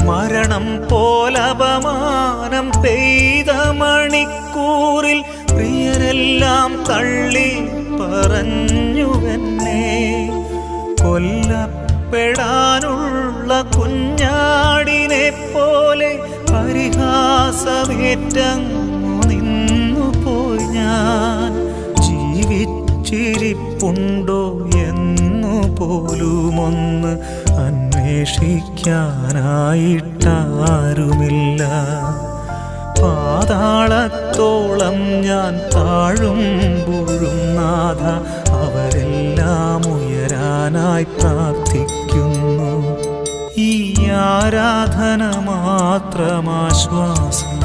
മരണം പോലപമാനം പെയ്ത മണിക്കൂറിൽ പ്രിയരെല്ലാം തള്ളി പറഞ്ഞുവെന്നെ. കൊല്ലപ്പെടാനുള്ള കുഞ്ഞാടിനെ പോലെ പരിഹാസമേറ്റങ്ങു നിന്നുപോയി ഞാൻ. ജീവിച്ചിരിപ്പുണ്ടോ എന്നു പോലുമൊന്ന് അന്വേഷിക്കാനായിട്ടാരുമില്ല. പാതാളത്തോളം ഞാൻ താഴുമ്പോഴും നാഥ അവരെല്ലാം ഉയരാനായി പ്രാർത്ഥിക്കുന്നു. ഈ ആരാധന മാത്രമാശ്വാസം.